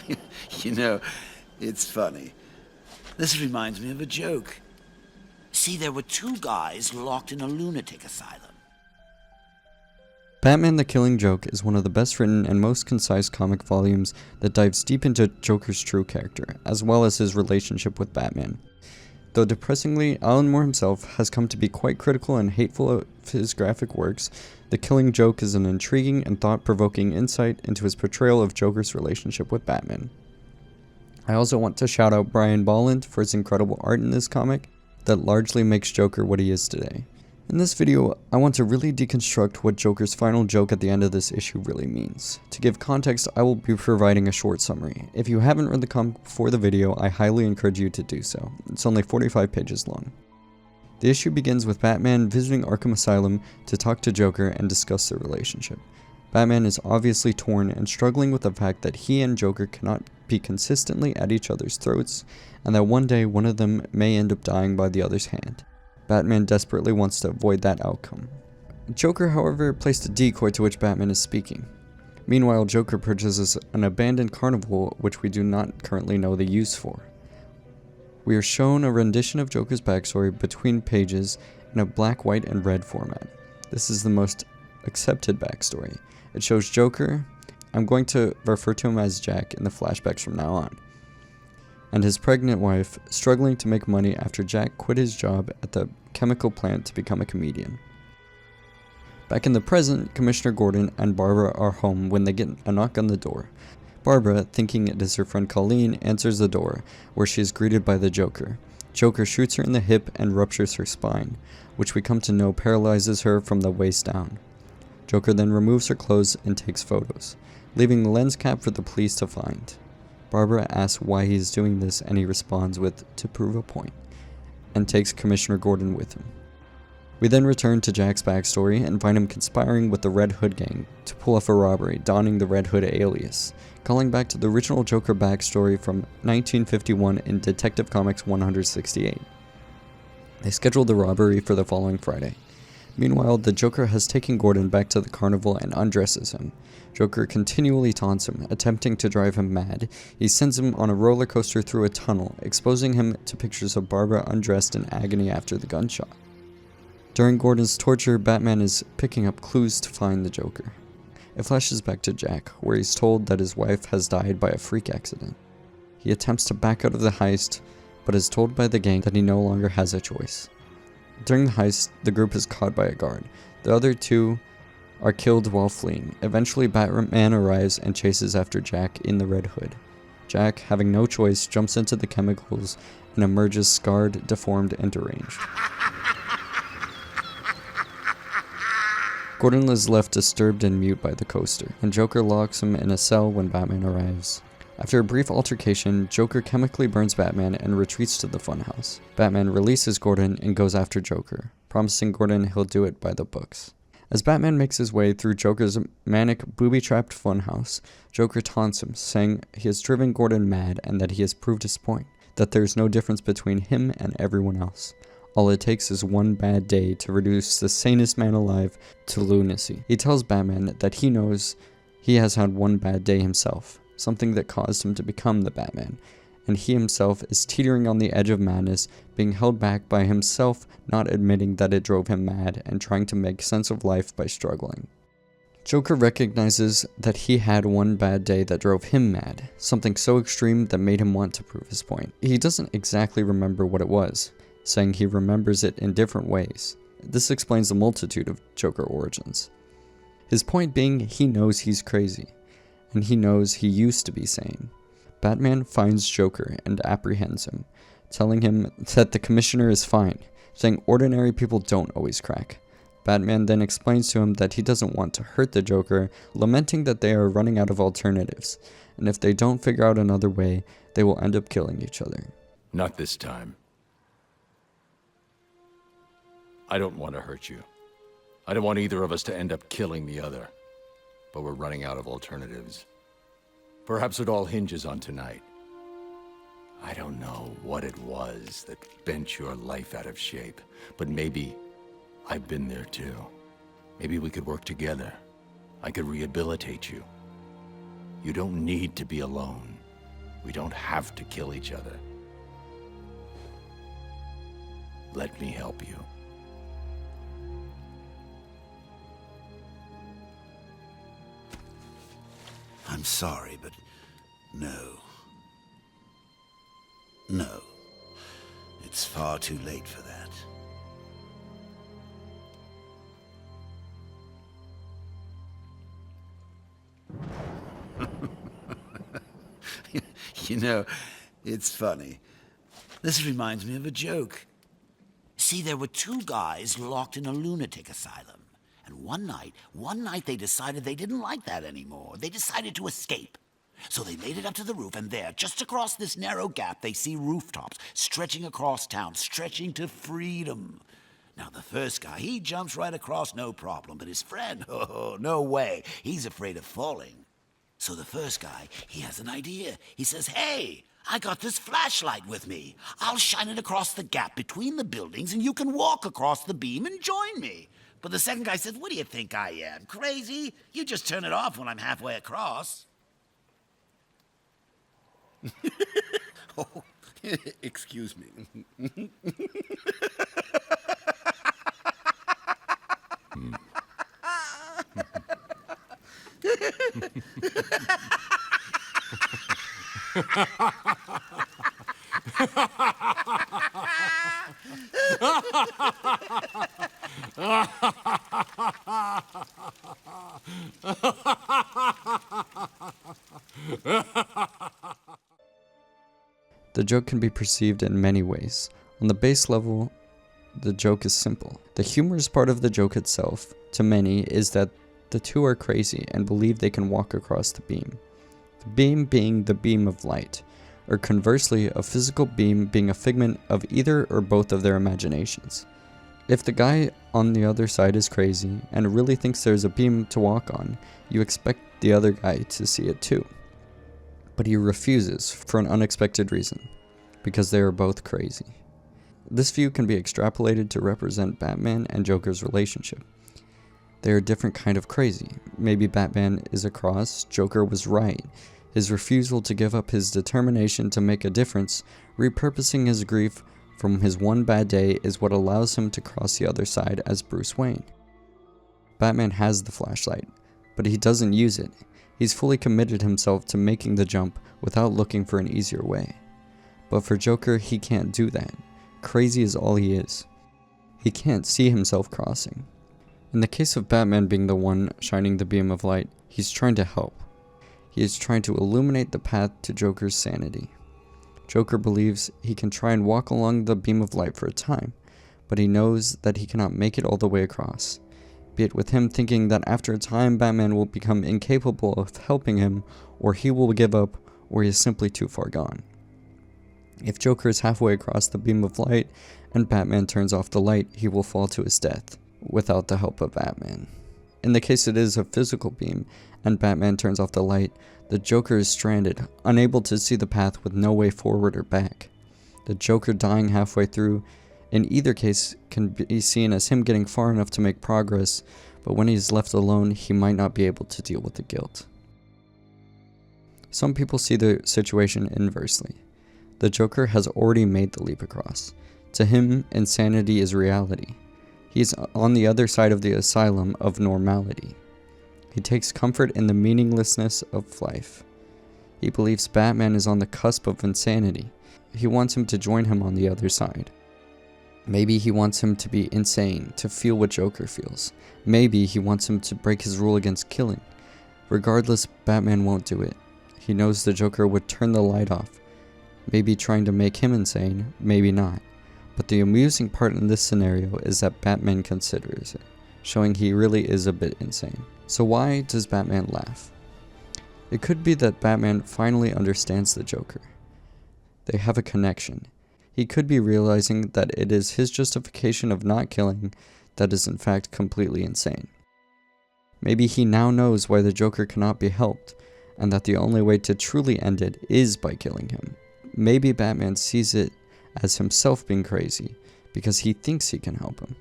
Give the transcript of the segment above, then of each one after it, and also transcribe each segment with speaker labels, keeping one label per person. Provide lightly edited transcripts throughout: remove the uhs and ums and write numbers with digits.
Speaker 1: You know, it's funny. This reminds me of a joke. See, there were two guys locked in a lunatic asylum.
Speaker 2: Batman the Killing Joke is one of the best written and most concise comic volumes that dives deep into Joker's true character, as well as his relationship with Batman. Though depressingly, Alan Moore himself has come to be quite critical and hateful of his graphic works, The Killing Joke is an intriguing and thought-provoking insight into his portrayal of Joker's relationship with Batman. I also want to shout out Brian Bolland for his incredible art in this comic that largely makes Joker what he is today. In this video, I want to really deconstruct what Joker's final joke at the end of this issue really means. To give context, I will be providing a short summary. If you haven't read the comic before the video, I highly encourage you to do so. It's only 45 pages long. The issue begins with Batman visiting Arkham Asylum to talk to Joker and discuss their relationship. Batman is obviously torn and struggling with the fact that he and Joker cannot be consistently at each other's throats, and that one day one of them may end up dying by the other's hand. Batman desperately wants to avoid that outcome. Joker, however, placed a decoy to which Batman is speaking. Meanwhile, Joker purchases an abandoned carnival which we do not currently know the use for. We are shown a rendition of Joker's backstory between pages in a black, white, and red format. This is the most accepted backstory. It shows Joker, I'm going to refer to him as Jack in the flashbacks from now on, and his pregnant wife struggling to make money after Jack quit his job at the chemical plant to become a comedian. Back in the present, Commissioner Gordon and Barbara are home when they get a knock on the door. Barbara, thinking it is her friend Colleen, answers the door, where she is greeted by the Joker. Joker shoots her in the hip and ruptures her spine, which we come to know paralyzes her from the waist down. Joker then removes her clothes and takes photos, leaving the lens cap for the police to find. Barbara asks why he is doing this, and he responds with, "to prove a point," and takes Commissioner Gordon with him. We then return to Jack's backstory and find him conspiring with the Red Hood gang to pull off a robbery, donning the Red Hood alias, calling back to the original Joker backstory from 1951 in Detective Comics 168. They scheduled the robbery for the following Friday. Meanwhile, the Joker has taken Gordon back to the carnival and undresses him. Joker continually taunts him, attempting to drive him mad. He sends him on a roller coaster through a tunnel, exposing him to pictures of Barbara undressed in agony after the gunshot. During Gordon's torture, Batman is picking up clues to find the Joker. It flashes back to Jack, where he's told that his wife has died by a freak accident. He attempts to back out of the heist, but is told by the gang that he no longer has a choice. During the heist, the group is caught by a guard. The other two are killed while fleeing. Eventually, Batman arrives and chases after Jack in the Red Hood. Jack, having no choice, jumps into the chemicals and emerges scarred, deformed, and deranged. Gordon is left disturbed and mute by the coaster, and Joker locks him in a cell when Batman arrives. After a brief altercation, Joker chemically burns Batman and retreats to the funhouse. Batman releases Gordon and goes after Joker, promising Gordon he'll do it by the books. As Batman makes his way through Joker's manic, booby-trapped funhouse, Joker taunts him, saying he has driven Gordon mad and that he has proved his point, that there is no difference between him and everyone else. All it takes is one bad day to reduce the sanest man alive to lunacy. He tells Batman that he knows he has had one bad day himself, something that caused him to become the Batman, and he himself is teetering on the edge of madness, being held back by himself not admitting that it drove him mad and trying to make sense of life by struggling. Joker recognizes that he had one bad day that drove him mad, something so extreme that made him want to prove his point. He doesn't exactly remember what it was, saying he remembers it in different ways. This explains the multitude of Joker origins. His point being, he knows he's crazy, and he knows he used to be sane. Batman finds Joker and apprehends him, telling him that the Commissioner is fine, saying ordinary people don't always crack. Batman then explains to him that he doesn't want to hurt the Joker, lamenting that they are running out of alternatives, and if they don't figure out another way, they will end up killing each other.
Speaker 3: Not this time. I don't want to hurt you. I don't want either of us to end up killing the other. But we're running out of alternatives. Perhaps it all hinges on tonight. I don't know what it was that bent your life out of shape, but maybe I've been there too. Maybe we could work together. I could rehabilitate you. You don't need to be alone. We don't have to kill each other. Let me help you.
Speaker 1: I'm sorry, but no. No. It's far too late for that. You know, it's funny. This reminds me of a joke. See, there were two guys locked in a lunatic asylum. And one night they decided they didn't like that anymore. They decided to escape. So they made it up to the roof, and there, just across this narrow gap, they see rooftops stretching across town, stretching to freedom. Now, the first guy, he jumps right across, no problem. But his friend, oh, no way. He's afraid of falling. So the first guy, he has an idea. He says, hey, I got this flashlight with me. I'll shine it across the gap between the buildings, and you can walk across the beam and join me. But the second guy says, what do you think I am, crazy? You just turn it off when I'm halfway across. Oh, excuse me.
Speaker 2: The joke can be perceived in many ways. On the base level, the joke is simple. The humorous part of the joke itself, to many, is that the two are crazy and believe they can walk across the beam. The beam being the beam of light, or conversely, a physical beam being a figment of either or both of their imaginations. If the guy on the other side is crazy and really thinks there's a beam to walk on, you expect the other guy to see it too. But he refuses for an unexpected reason, because they are both crazy. This view can be extrapolated to represent Batman and Joker's relationship. They are a different kind of crazy. Maybe Batman is a cross, Joker was right. His refusal to give up his determination to make a difference, repurposing his grief from his one bad day, is what allows him to cross the other side as Bruce Wayne. Batman has the flashlight, but he doesn't use it. He's fully committed himself to making the jump without looking for an easier way. But for Joker, he can't do that. Crazy is all he is. He can't see himself crossing. In the case of Batman being the one shining the beam of light, he's trying to help. He is trying to illuminate the path to Joker's sanity. Joker believes he can try and walk along the beam of light for a time, but he knows that he cannot make it all the way across. Be it with him thinking that after a time Batman will become incapable of helping him, or he will give up, or he is simply too far gone. If Joker is halfway across the beam of light and Batman turns off the light, he will fall to his death without the help of Batman. In the case it is a physical beam and Batman turns off the light, the Joker is stranded, unable to see the path with no way forward or back. The Joker dying halfway through, in either case, can be seen as him getting far enough to make progress, but when he is left alone, he might not be able to deal with the guilt. Some people see the situation inversely. The Joker has already made the leap across. To him, insanity is reality. He is on the other side of the asylum of normality. He takes comfort in the meaninglessness of life. He believes Batman is on the cusp of insanity. He wants him to join him on the other side. Maybe he wants him to be insane, to feel what Joker feels. Maybe he wants him to break his rule against killing. Regardless, Batman won't do it. He knows the Joker would turn the light off. Maybe trying to make him insane, maybe not. But the amusing part in this scenario is that Batman considers it, showing he really is a bit insane. So why does Batman laugh? It could be that Batman finally understands the Joker. They have a connection. He could be realizing that it is his justification of not killing that is in fact completely insane. Maybe he now knows why the Joker cannot be helped, and that the only way to truly end it is by killing him. Maybe Batman sees it as himself being crazy, because he thinks he can help him.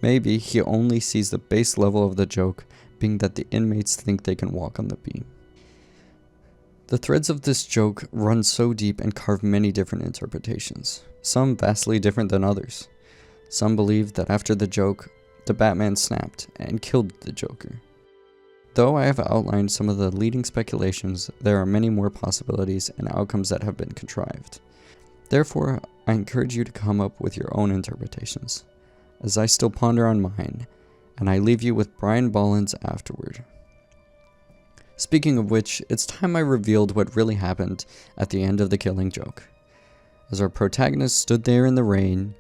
Speaker 2: Maybe he only sees the base level of the joke being that the inmates think they can walk on the beam. The threads of this joke run so deep and carve many different interpretations, some vastly different than others. Some believe that after the joke, the Batman snapped and killed the Joker. Though I have outlined some of the leading speculations, there are many more possibilities and outcomes that have been contrived. Therefore, I encourage you to come up with your own interpretations, as I still ponder on mine, and I leave you with Brian Bolland's afterward. Speaking of which, it's time I revealed what really happened at the end of The Killing Joke. As our protagonist stood there in the rain,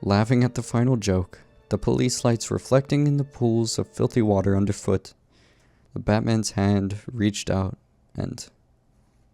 Speaker 2: laughing at the final joke, the police lights reflecting in the pools of filthy water underfoot, the Batman's hand reached out and